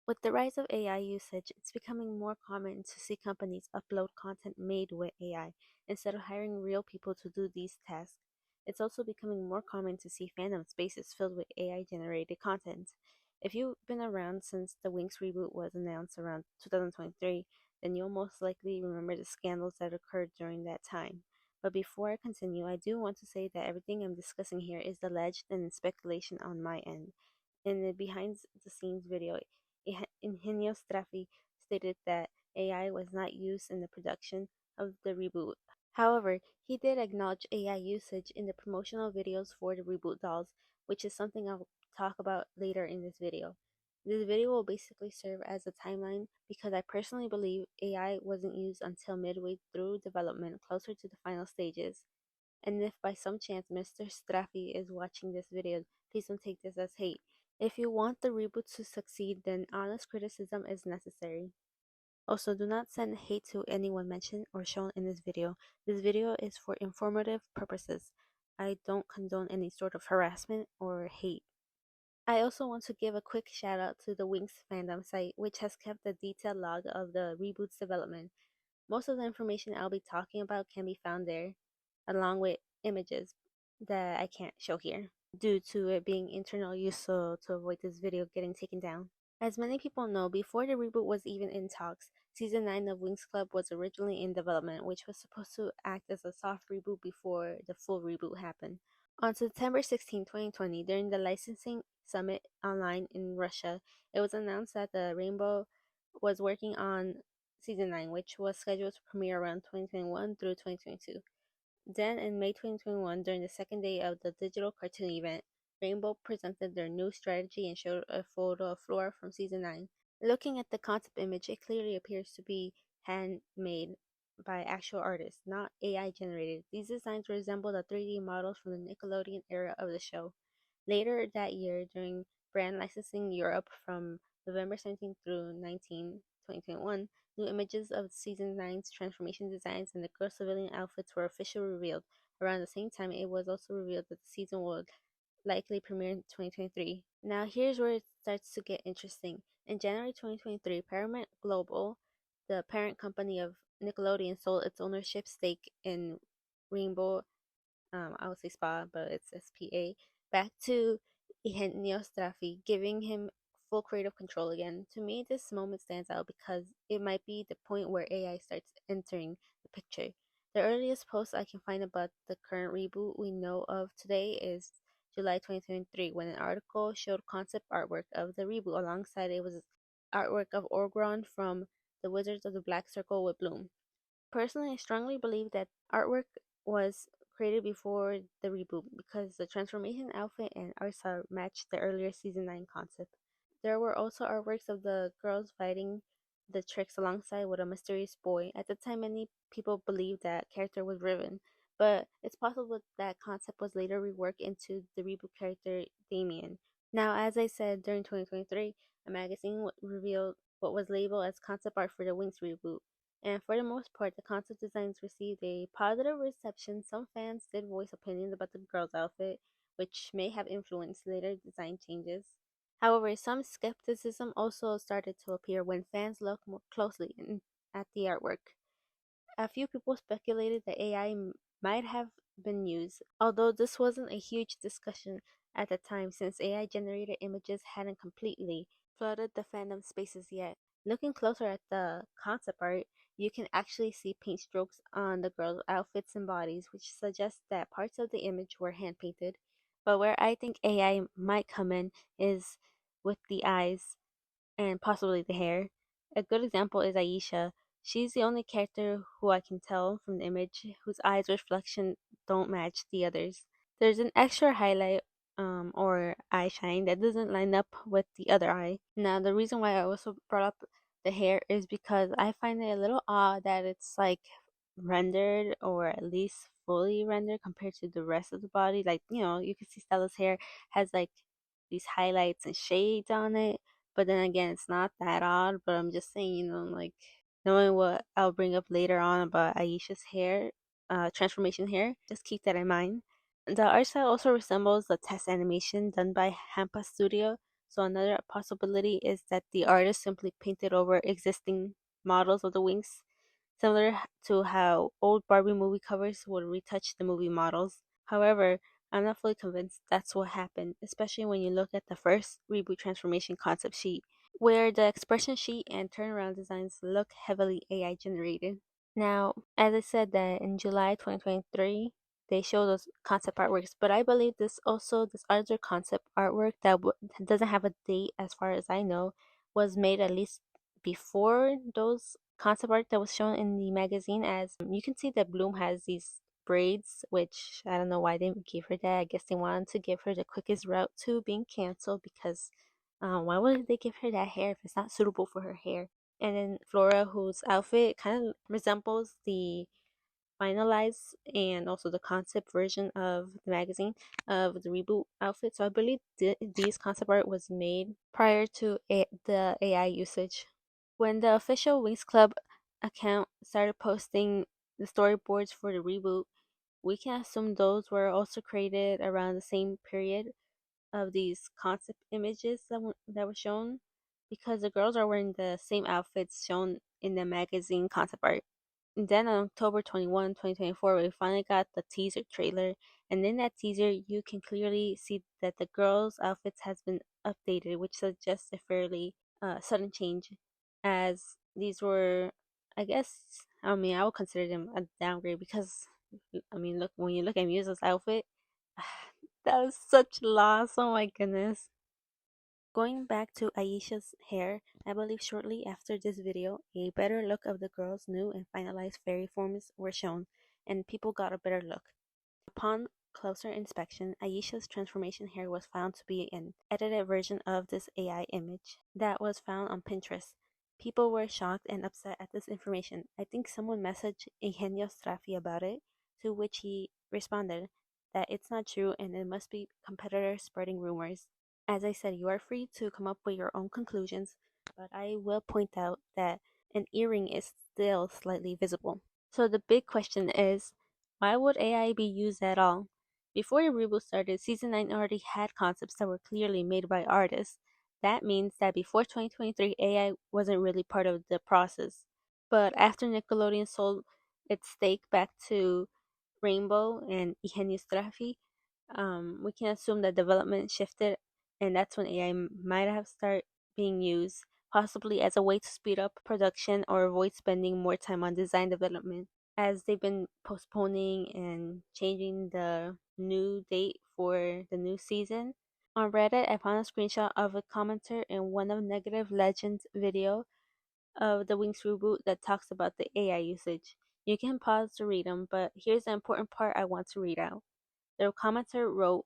With the rise of AI usage, it's becoming more common to see companies upload content made with AI instead of hiring real people to do these tasks. It's also becoming more common to see fandom spaces filled with AI generated content. If you've been around since the Winx reboot was announced around 2023, then you'll most likely remember the scandals that occurred during that time. But before I continue, I do want to say that everything I'm discussing here is alleged and speculation on my end. In the behind the scenes video, Ingenio Straffi stated that AI was not used in the production of the reboot. However, he did acknowledge AI usage in the promotional videos for the reboot dolls, which is something I'll talk about later in this video. This video will basically serve as a timeline because I personally believe AI wasn't used until midway through development, closer to the final stages. And if by some chance Mr. Straffi is watching this video, please don't take this as hate. If you want the reboot to succeed, then honest criticism is necessary. Also, do not send hate to anyone mentioned or shown in this video. This video is for informative purposes. I don't condone any sort of harassment or hate. I also want to give a quick shout out to the Winx Fandom site, which has kept a detailed log of the reboot's development. Most of the information I'll be talking about can be found there, along with images that I can't show here due to it being internal use, so to avoid this video getting taken down. As many people know, before the reboot was even in talks, Season 9 of Winx Club was originally in development, which was supposed to act as a soft reboot before the full reboot happened. On September 16, 2020, during the licensing summit online in Russia, it was announced that the Rainbow was working on Season 9, which was scheduled to premiere around 2021 through 2022. Then, in May 2021, during the second day of the digital cartoon event, Rainbow presented their new strategy and showed a photo of Flora from Season 9. Looking at the concept image, it clearly appears to be handmade by actual artists, not AI generated. These designs resemble the 3D models from the Nickelodeon era of the show. Later that year, during brand licensing Europe from November 17 through 19, 2021, new images of Season 9's transformation designs and the girls' civilian outfits were officially revealed. Around the same time, it was also revealed that the season would likely premiere in 2023. Now, here's where it starts to get interesting. In January 2023, Paramount Global, the parent company of Nickelodeon, sold its ownership stake in Rainbow, I would say SPA, but it's SPA, back to Eugenio Straffi, giving him full creative control again. To me, this moment stands out because it might be the point where AI starts entering the picture. The earliest post I can find about the current reboot we know of today is July 2023, when an article showed concept artwork of the reboot. Alongside it was artwork of Orgron from The Wizards of the Black Circle with Bloom. Personally, I strongly believe that artwork was created before the reboot because the transformation outfit and art style matched the earlier Season 9 concept. There were also artworks of the girls fighting the tricks alongside with a mysterious boy. At the time, many people believed that character was Riven, but it's possible that concept was later reworked into the reboot character Damien. Now, as I said, during 2023, a magazine revealed what was labeled as concept art for the Winx reboot, and for the most part, the concept designs received a positive reception. Some fans did voice opinions about the girl's outfit, which may have influenced later design changes. However, some skepticism also started to appear when fans looked more closely at the artwork. A few people speculated that AI might have been used, although this wasn't a huge discussion at the time since AI generated images hadn't completely flooded the fandom spaces yet. Looking closer at the concept art, you can actually see paint strokes on the girls' outfits and bodies, which suggests that parts of the image were hand painted. But where I think AI might come in is with the eyes and possibly the hair. A good example is Aisha. She's the only character who I can tell from the image whose eyes reflection don't match the others. There's an extra highlight or eye shine that doesn't line up with the other eye. Now the reason why I also brought up the hair is because I find it a little odd that it's like rendered or at least fully rendered compared to the rest of the body. Like, you can see Stella's hair has like these highlights and shades on it, but then again, it's not that odd. But I'm just saying, like knowing what I'll bring up later on about Aisha's hair, transformation hair, just keep that in mind. The art style also resembles the test animation done by Hampa Studio, So another possibility is that the artist simply painted over existing models of the Winx, similar to how old Barbie movie covers would retouch the movie models. However, I'm not fully convinced that's what happened, especially when you look at the first reboot transformation concept sheet, where the expression sheet and turnaround designs look heavily AI generated. Now, as I said that in July 2023, they show those concept artworks, but I believe this other concept artwork that doesn't have a date as far as I know was made at least before those concept art that was shown in the magazine. As you can see that Bloom has these braids, which I don't know why they gave her that. I guess they wanted to give her the quickest route to being canceled because why would they give her that hair if it's not suitable for her hair? And then Flora, whose outfit kind of resembles the finalized and also the concept version of the magazine of the reboot outfit. So I believe these concept art was made prior to the AI usage. When the official Winx Club account started posting the storyboards for the reboot, we can assume those were also created around the same period of these concept images that were shown because the girls are wearing the same outfits shown in the magazine concept art. And then on October 21, 2024, we finally got the teaser trailer. And in that teaser, you can clearly see that the girls' outfits has been updated, which suggests a fairly sudden change, as these were, I guess, I mean, I would consider them a downgrade because, I mean, look, when you look at Musa's outfit, that was such loss. Oh my goodness. Going back to Aisha's hair, I believe shortly after this video, a better look of the girl's new and finalized fairy forms were shown, and people got a better look. Upon closer inspection, Aisha's transformation hair was found to be an edited version of this AI image that was found on Pinterest. People were shocked and upset at this information. I think someone messaged Eugenio Straffi about it, to which he responded that it's not true and it must be competitors spreading rumors. As I said, you are free to come up with your own conclusions, but I will point out that an earring is still slightly visible. So the big question is, why would AI be used at all? Before the reboot started, Season 9 already had concepts that were clearly made by artists. That means that before 2023, AI wasn't really part of the process. But after Nickelodeon sold its stake back to Rainbow and Eugenio Straffi, we can assume that development shifted, and that's when AI might have started being used, possibly as a way to speed up production or avoid spending more time on design development, as they've been postponing and changing the new date for the new season. On Reddit, I found a screenshot of a commenter in one of Negative Legends' video of the Winx reboot that talks about the AI usage. You can pause to read them, but here's the important part I want to read out. The commenter wrote,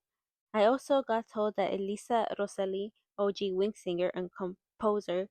I also got told that Elisa Rosselli, OG Winx singer and composer,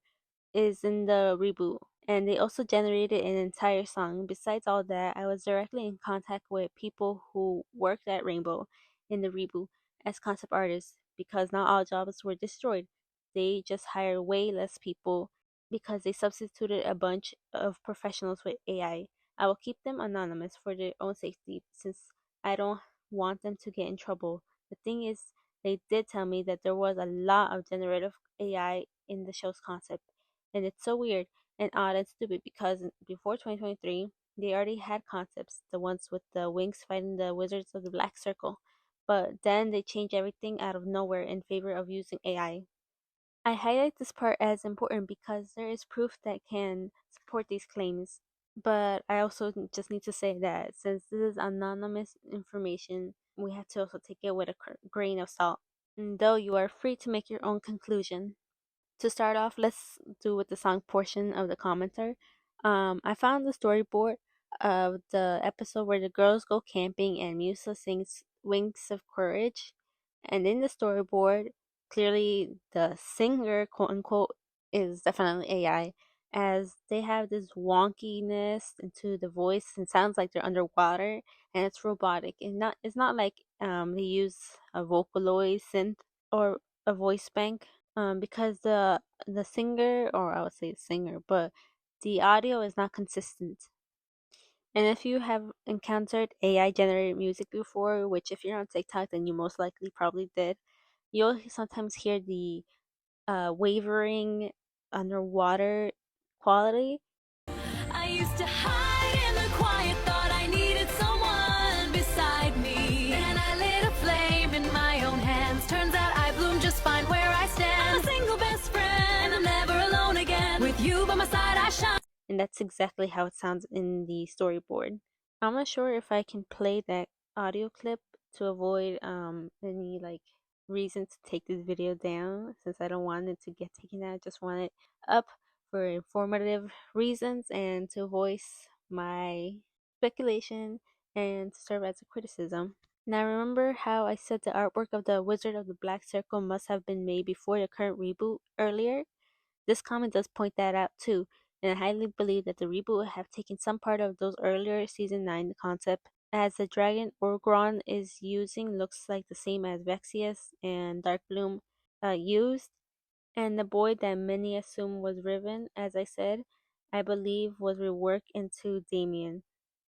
is in the reboot, and they also generated an entire song. Besides all that, I was directly in contact with people who worked at Rainbow in the reboot as concept artists because not all jobs were destroyed. They just hired way less people because they substituted a bunch of professionals with AI. I will keep them anonymous for their own safety since I don't want them to get in trouble. The thing is, they did tell me that there was a lot of generative AI in the show's concept, and it's so weird and odd and stupid because before 2023, they already had concepts, the ones with the Winx fighting the Wizards of the Black Circle. But then they changed everything out of nowhere in favor of using AI. I highlight this part as important because there is proof that can support these claims. But I also just need to say that since this is anonymous information, we have to also take it with a grain of salt. And though you are free to make your own conclusion. To start off, let's do with the song portion of the commenter. I found the storyboard of the episode where the girls go camping and Musa sings Winks of Courage. And in the storyboard, clearly the singer, quote unquote, is definitely AI, as they have this wonkiness into the voice and sounds like they're underwater and it's robotic. And it's not like they use a Vocaloid synth or a voice bank, because the singer, or I would say singer, but the audio is not consistent. And if you have encountered AI generated music before, which if you're on TikTok, then you most likely probably did, you'll sometimes hear the wavering underwater quality. I used to hide in the quiet, thought I needed someone beside me. Then I lit a flame in my own hands. Turns out I bloom just fine where I stand. I'm a single best friend, I'm never alone again. With you by my side, I shine. And that's exactly how it sounds in the storyboard. I'm not sure if I can play that audio clip to avoid any like reason to take this video down, since I don't want it to get taken down. I just want it up for informative reasons and to voice my speculation and to serve as a criticism. Now, remember how I said the artwork of the Wizard of the Black Circle must have been made before the current reboot earlier? This comment does point that out too, and I highly believe that the reboot would have taken some part of those earlier season 9 concept, as the dragon Orgron is using looks like the same as Vexius and Darkbloom used, and the boy that many assume was Riven, as I said, I believe was reworked into Damien.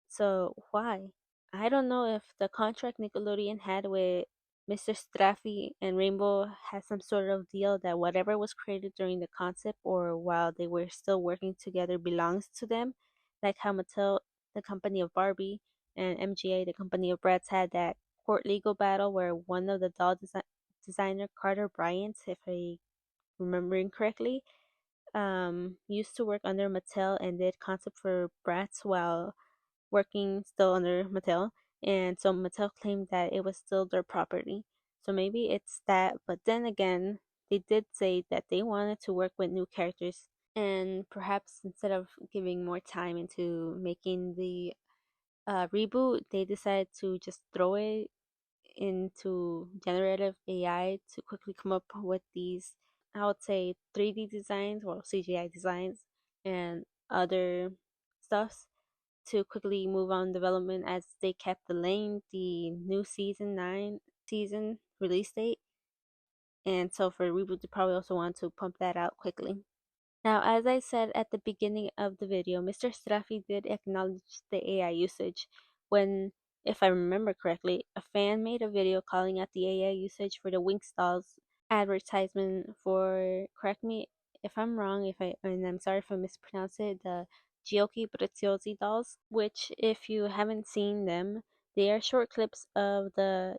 So why? I don't know if the contract Nickelodeon had with Mr. Straffy and Rainbow has some sort of deal that whatever was created during the concept or while they were still working together belongs to them, like how Mattel, the company of Barbie, and MGA, the company of Bratz, had that court legal battle where one of the designer Carter Bryant, if I remembering correctly, used to work under Mattel and did concept for Bratz while working still under Mattel, and so Mattel claimed that it was still their property. So maybe it's that, but then again, they did say that they wanted to work with new characters, and perhaps instead of giving more time into making the reboot, they decided to just throw it into generative AI to quickly come up with these, I would say, 3D designs or CGI designs and other stuffs to quickly move on development as they kept delaying the new season 9 season release date. And so for reboot, they probably also want to pump that out quickly. Now, as I said at the beginning of the video, Mr. Straffi did acknowledge the AI usage when, if I remember correctly, a fan made a video calling out the AI usage for the Winx dolls advertisement for, correct me if I'm wrong, if I and I'm sorry if I mispronounce it, the Giochi Preziosi dolls, which if you haven't seen them, they are short clips of the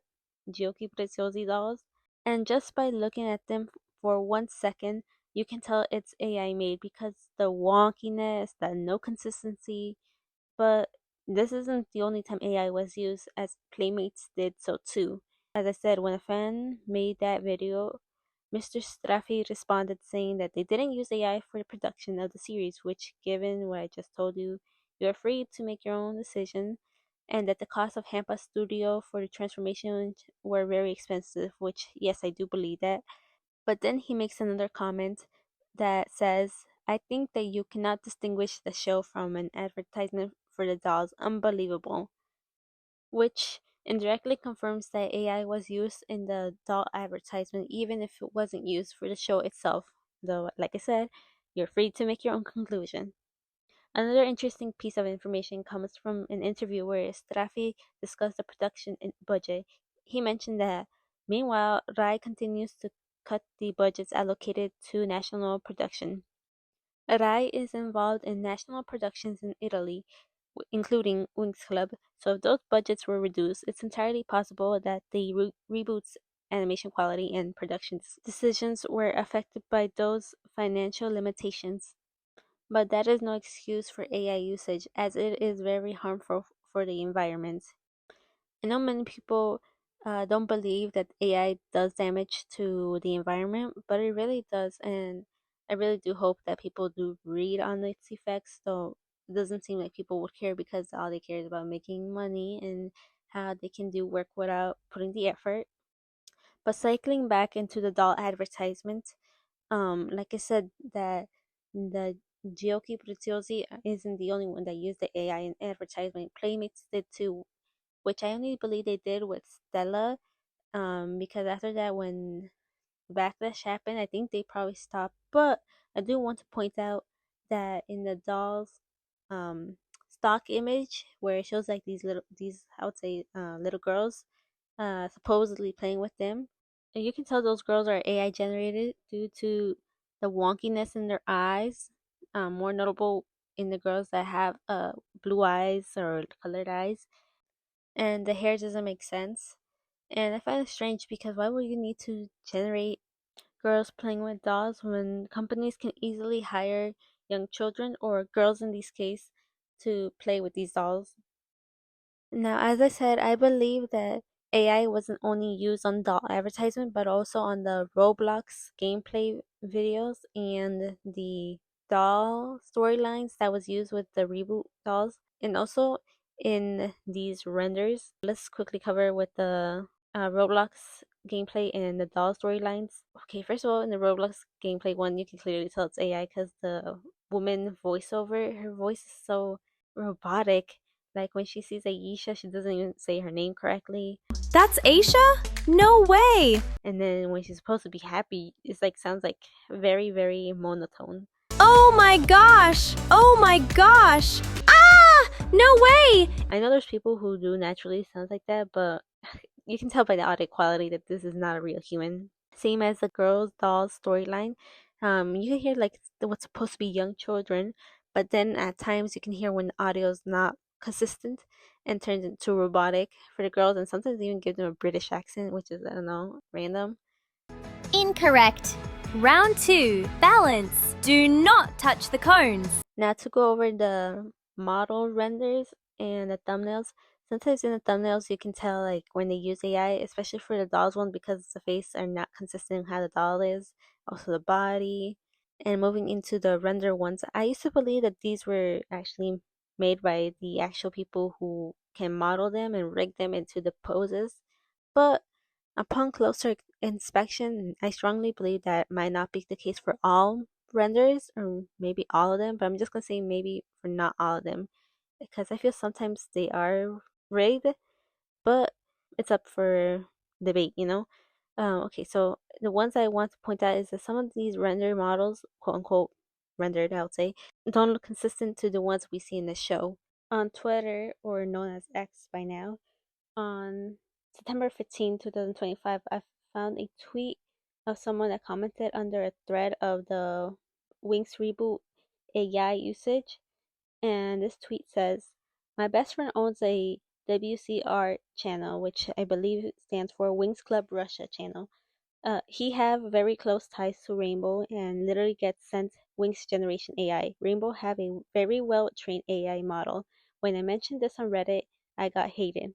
Giochi Preziosi dolls, and just by looking at them for 1 second, you can tell it's AI made because the wonkiness, the no consistency. But this isn't the only time AI was used, as Playmates did so too. As I said, when a fan made that video, Mr. Straffi responded saying that they didn't use AI for the production of the series, which, given what I just told you, you're free to make your own decision, and that the cost of Hampa Studio for the transformation were very expensive, which, yes, I do believe that. But then he makes another comment that says, I think that you cannot distinguish the show from an advertisement for the dolls. Unbelievable. Which indirectly confirms that AI was used in the doll advertisement, even if it wasn't used for the show itself. Though, like I said, you're free to make your own conclusion. Another interesting piece of information comes from an interview where Straffi discussed the production budget. He mentioned that, meanwhile, Rai continues to cut the budgets allocated to national production. Rai is involved in national productions in Italy, including Winx Club, so if those budgets were reduced, it's entirely possible that the reboot's animation quality and production decisions were affected by those financial limitations. But that is no excuse for AI usage, as it is very harmful for the environment. I know many people don't believe that AI does damage to the environment, but it really does, and I really do hope that people do read on its effects, though it doesn't seem like people would care because all they care is about making money and how they can do work without putting the effort. But cycling back into the doll advertisement, like I said, that the Giochi Preziosi isn't the only one that used the AI in advertisement. Playmates did too, which I only believe they did with Stella, because after that, when backlash happened, I think they probably stopped. But I do want to point out that in the dolls, um, stock image where it shows like these I would say, little girls, supposedly playing with them, You can tell those girls are AI generated due to the wonkiness in their eyes, more notable in the girls that have blue eyes or colored eyes, and the hair doesn't make sense. And I find it strange because why would you need to generate girls playing with dolls when companies can easily hire young children or girls in this case to play with these dolls? Now, as I said, I believe that AI wasn't only used on doll advertisement, but also on the Roblox gameplay videos and the doll storylines that was used with the reboot dolls, and also in these renders. Let's quickly cover with the Roblox gameplay and the doll storylines. Okay, first of all, in the Roblox gameplay one, you can clearly tell it's AI because the woman voiceover, her voice is so robotic. Like when she sees Aisha, she doesn't even say her name correctly. That's Aisha? No way! And then when she's supposed to be happy, it's like sounds like very, very monotone. Oh my gosh! Oh my gosh! Ah! No way! I know there's people who do naturally sounds like that, but you can tell by the audio quality that this is not a real human. Same as the girls dolls storyline. You can hear like what's supposed to be young children, but then at times you can hear when the audio is not consistent and turns into robotic for the girls, and sometimes even give them a British accent, which is, I don't know, random. Incorrect. Round 2. Balance. Do not touch the cones. Now to go over the model renders and the thumbnails. Sometimes in the thumbnails you can tell like when they use AI, especially for the dolls one because the face are not consistent how the doll is, also the body. And moving into the render ones, I used to believe that these were actually made by the actual people who can model them and rig them into the poses. But upon closer inspection, I strongly believe that might not be the case for all renders, or maybe all of them, but I'm just gonna say maybe for not all of them, because I feel sometimes they are rigged, but it's up for debate, you know? Okay, so the ones I want to point out is that some of these render models, quote unquote, rendered, I would say, don't look consistent to the ones we see in the show. On Twitter, or known as X by now, on September 15, 2025, I found a tweet of someone that commented under a thread of the Winx Reboot AI usage. And this tweet says, my best friend owns a WCR channel, which I believe stands for Winx Club Russia channel. He have very close ties to Rainbow and literally gets sent Winx Generation AI. Rainbow have a very well trained AI model. When I mentioned this on Reddit, I got hated.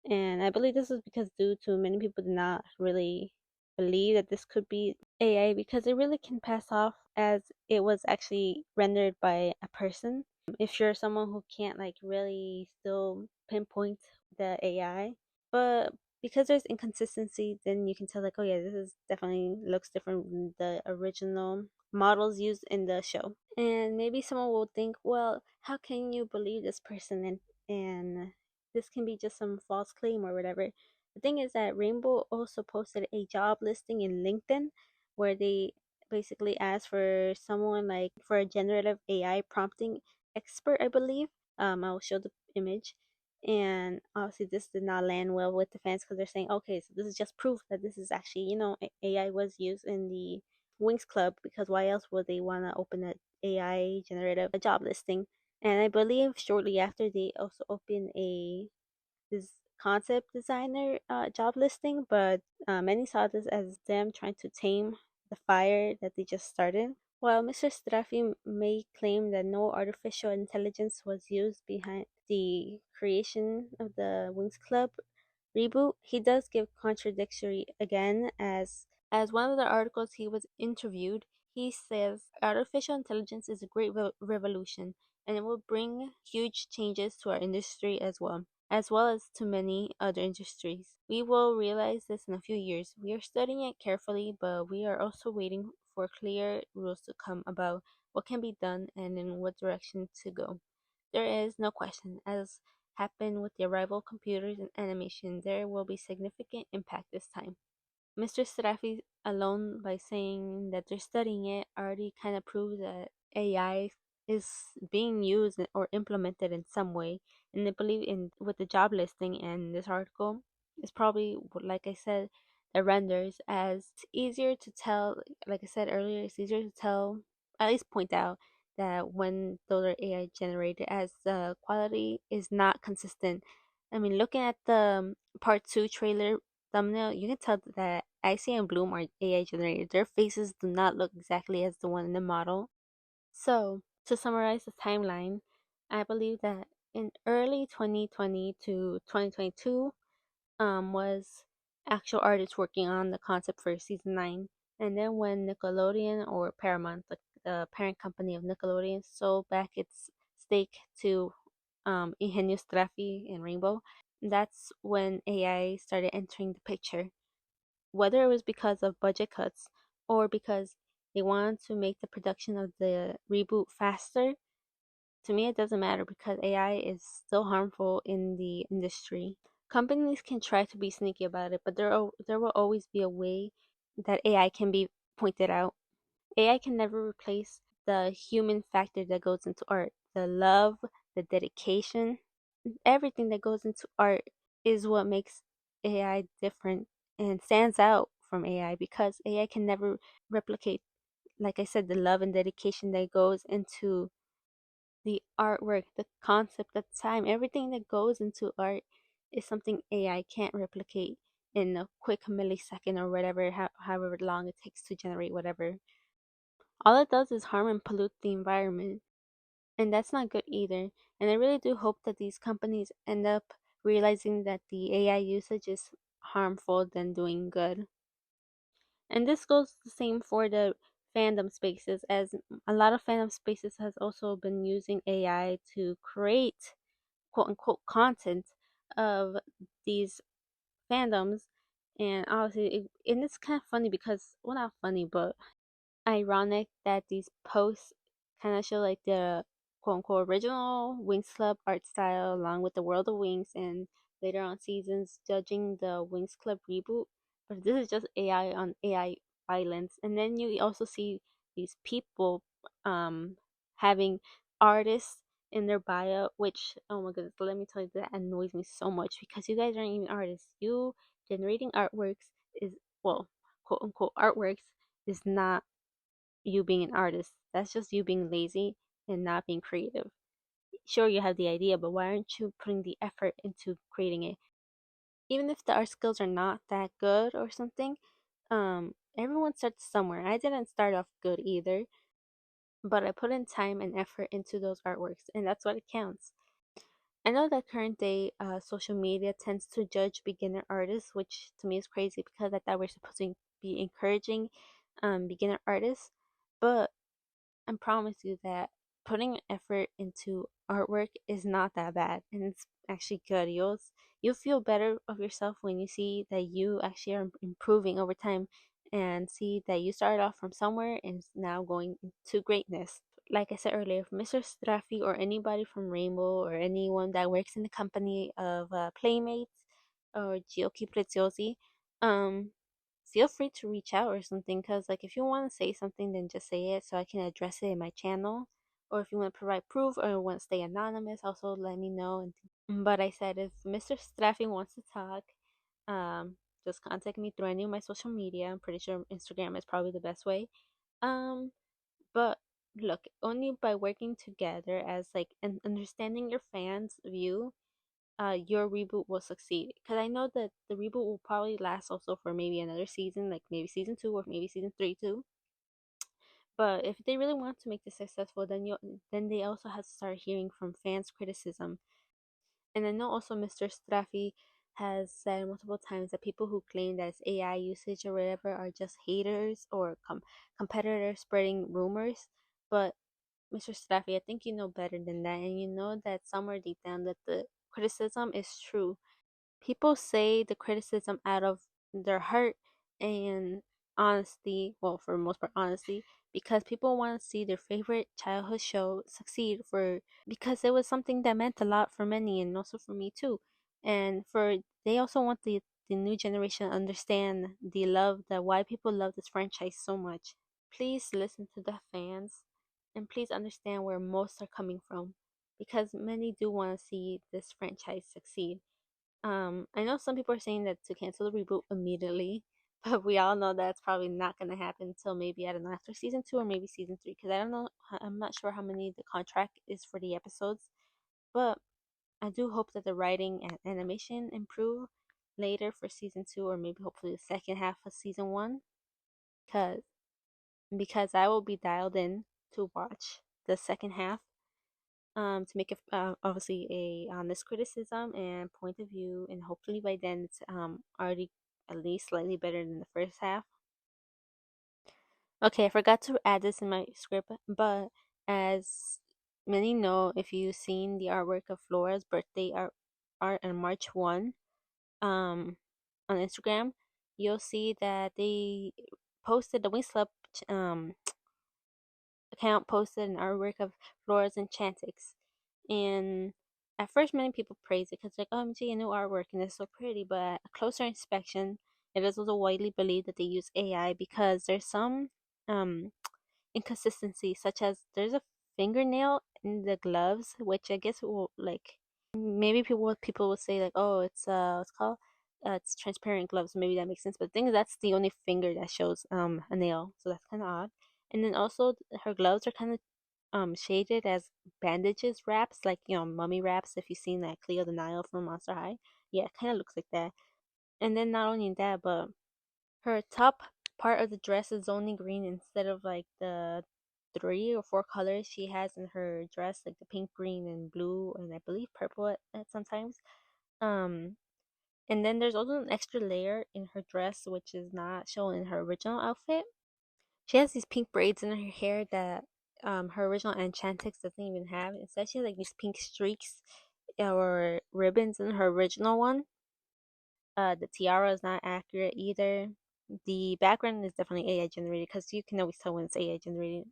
And I believe this is because due to many people did not really believe that this could be AI because it really can pass off as it was actually rendered by a person. If you're someone who can't like really still pinpoint the AI, but because there's inconsistency, then you can tell like, oh yeah, this is definitely looks different than the original models used in the show. And maybe someone will think, well, how can you believe this person and this can be just some false claim or whatever. The thing is that Rainbow also posted a job listing in LinkedIn where they basically asked for someone like for a generative AI prompting expert, I believe. I'll show the image. And obviously, this did not land well with the fans because they're saying, okay, so this is just proof that this is actually, AI was used in the Winx Club because why else would they want to open an AI generative job listing? And I believe shortly after they also opened a this concept designer job listing, but many saw this as them trying to tame the fire that they just started. While Mr. Straffi may claim that no artificial intelligence was used behind the creation of the Winx Club reboot, he does give contradictory again as one of the articles he was interviewed, he says artificial intelligence is a great revolution and it will bring huge changes to our industry as well as to many other industries. We will realize this in a few years. We are studying it carefully, but we are also waiting for clear rules to come about what can be done and in what direction to go. There is no question, as happened with the arrival of computers and animation, there will be significant impact this time. Mr. Serafi alone, by saying that they're studying it, already kind of proves that AI is being used or implemented in some way. And I believe in with the job listing and this article is probably like I said, the renders, as it's easier to tell, like I said earlier, it's easier to tell, at least point out that when those are AI generated, as the quality is not consistent. I mean, looking at the part two trailer thumbnail, you can tell that Icy and Bloom are AI generated. Their faces do not look exactly as the one in the model. So, to summarize the timeline, I believe that in early 2020 to 2022 was actual artists working on the concept for season 9. And then when Nickelodeon, or Paramount, the parent company of Nickelodeon, sold back its stake to Ingenio Straffi and Rainbow, that's when AI started entering the picture. Whether it was because of budget cuts or because they wanted to make the production of the reboot faster, to me it doesn't matter because AI is still harmful in the industry. Companies can try to be sneaky about it, but there will always be a way that AI can be pointed out. AI can never replace the human factor that goes into art. The love, the dedication, everything that goes into art is what makes AI different and stands out from AI, because AI can never replicate, like I said, the love and dedication that goes into the artwork, the concept, the time, everything that goes into art is something AI can't replicate in a quick millisecond or whatever, however long it takes to generate whatever. All it does is harm and pollute the environment, and that's not good either. And I really do hope that these companies end up realizing that the AI usage is harmful than doing good. And this goes the same for the fandom spaces, as a lot of fandom spaces has also been using AI to create quote unquote content of these fandoms. And obviously and it's kind of funny because, well, not funny, but ironic that these posts kind of show like the quote unquote original Winx Club art style along with the World of Winx, and later on seasons judging the Winx Club reboot. But this is just AI on AI violence. And then you also see these people having artists in their bio, which, oh my goodness, let me tell you, that annoys me so much because you guys aren't even artists. You generating artworks is, well, quote unquote artworks, is not you being an artist. That's just you being lazy and not being creative. Sure, you have the idea, but why aren't you putting the effort into creating it? Even if the art skills are not that good or something, everyone starts somewhere. I didn't start off good either, but I put in time and effort into those artworks, and that's what it counts. I know that current day social media tends to judge beginner artists, which to me is crazy because I thought we're supposed to be encouraging beginner artists. But I promise you that putting effort into artwork is not that bad, and it's actually good. You'll feel better of yourself when you see that you actually are improving over time, and see that you started off from somewhere and is now going to greatness. Like I said earlier, if Mr. Straffi or anybody from Rainbow or anyone that works in the company of Playmates or Giochi Preziosi, um, feel free to reach out or something. Because, like, if you want to say something, then just say it so I can address it in my channel. Or if you want to provide proof or want to stay anonymous, also let me know. But I said, if Mr. Straffi wants to talk, just contact me through any of my social media. I'm pretty sure Instagram is probably the best way. Um, but look, only by working together as like and understanding your fans' view, your reboot will succeed. Because I know that the reboot will probably last also for maybe another season, like maybe season 2 or maybe season 3 too. But if they really want to make this successful, then they also have to start hearing from fans' criticism. And I know also Mr. Straffi has said multiple times that people who claim that it's AI usage or whatever are just haters or competitors spreading rumors. But Mr. Straffi, I think you know better than that, and you know that somewhere deep down that the criticism is true. People say the criticism out of their heart and honesty, well, for the most part, honesty, because people want to see their favorite childhood show succeed, for because it was something that meant a lot for many and also for me too. And for they also want the new generation to understand the love, that why people love this franchise so much. Please listen to the fans and please understand where most are coming from, because many do want to see this franchise succeed. I know some people are saying that to cancel the reboot immediately, But we all know that's probably not going to happen until maybe, I don't know, after season 2 or maybe season 3. Because I don't know, I'm not sure how many the contract is for the episodes. But I do hope that the writing and animation improve later for season 2 or maybe hopefully the second half of season 1. Because I will be dialed in to watch the second half, to make obviously a honest criticism and point of view, and hopefully by then it's already at least slightly better than the first half. Okay, I forgot to add this in my script, but as many know, if you've seen the artwork of Flora's birthday art on March 1, um, on Instagram, you'll see that they posted the Winx Club um account posted an artwork of Flora's Enchantix. And at first, many people praised it because, like, oh, gee, a new artwork and it's so pretty. But a closer inspection, it is also widely believed that they use AI because there's some um, inconsistency, such as there's a fingernail in the gloves, which I guess will, like, maybe people will say like, oh, it's what's it called, it's transparent gloves. Maybe that makes sense. But the thing is, that's the only finger that shows a nail, so that's kind of odd. And then also her gloves are kind of shaded as bandages wraps, like, mummy wraps. If you've seen that Cleo the Nile from Monster High, yeah, it kind of looks like that. And then not only that, but her top part of the dress is only green instead of like the 3 or 4 colors she has in her dress, like the pink, green, and blue, and I believe purple at sometimes. Um, and then there's also an extra layer in her dress which is not shown in her original outfit. She has these pink braids in her hair that her original Enchantix doesn't even have. Instead, she has like these pink streaks or ribbons in her original one. The tiara is not accurate either. The background is definitely AI generated because you can always tell when it's AI generated,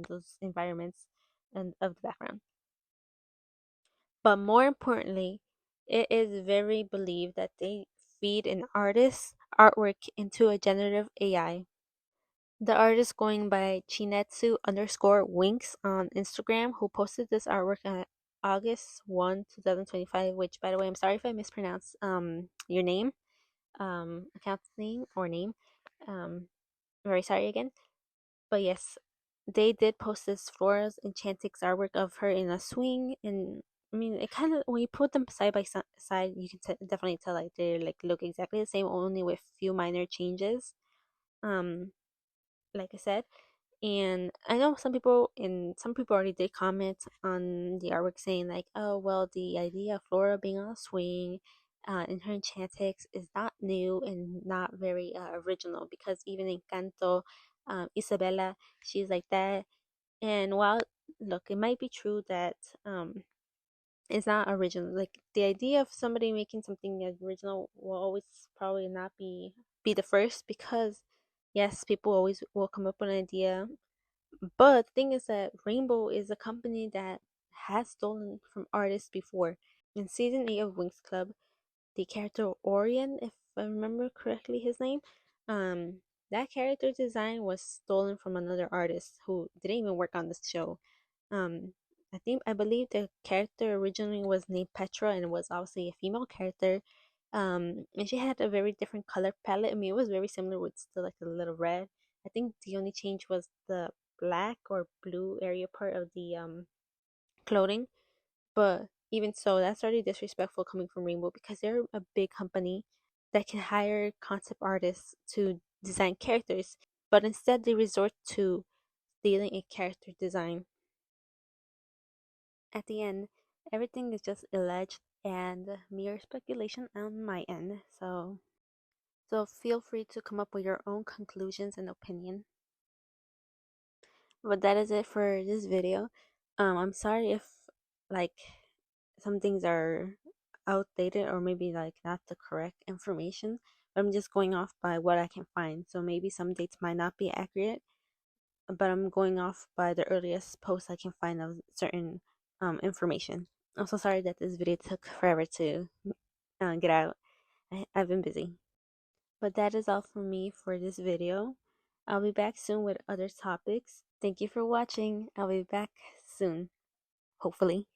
those environments and of the background. But more importantly, it is very believed that they feed an artist's artwork into a generative AI. The artist going by Chinetsu_Winx on Instagram, who posted this artwork on August 1, 2025, which, by the way, I'm sorry if I mispronounce your name, account's name or name. Um, very sorry again. But yes, they did post this Flora's Enchantix artwork of her in a swing, and I mean, it kind of, when you put them side by side, you can definitely tell like they like look exactly the same, only with few minor changes. Um, like I said. And I know some people already did comment on the artwork saying like, oh well, the idea of Flora being on a swing in her Enchantix is not new and not very original, because even in Canto, Isabella, she's like that. And while, look, it might be true that it's not original. Like, the idea of somebody making something original will always probably not be the first, because yes, people always will come up with an idea. But the thing is that Rainbow is a company that has stolen from artists before. In season 8 of Winx Club, the character Orion, if I remember correctly his name, um, that character design was stolen from another artist who didn't even work on this show. Um, I believe the character originally was named Petra and was obviously a female character. And she had a very different color palette. I mean, it was very similar with still like a little red. I think the only change was the black or blue area part of the clothing. But even so, that's already disrespectful coming from Rainbow, because they're a big company that can hire concept artists to design characters, but instead they resort to stealing a character design. At the end, everything is just alleged and mere speculation on my end. So feel free to come up with your own conclusions and opinion. But that is it for this video. I'm sorry if like some things are outdated or maybe like not the correct information. But I'm just going off by what I can find. So maybe some dates might not be accurate, but I'm going off by the earliest post I can find of certain information. I'm so sorry that this video took forever to get out. I've been busy. But that is all from me for this video. I'll be back soon with other topics. Thank you for watching. I'll be back soon, hopefully.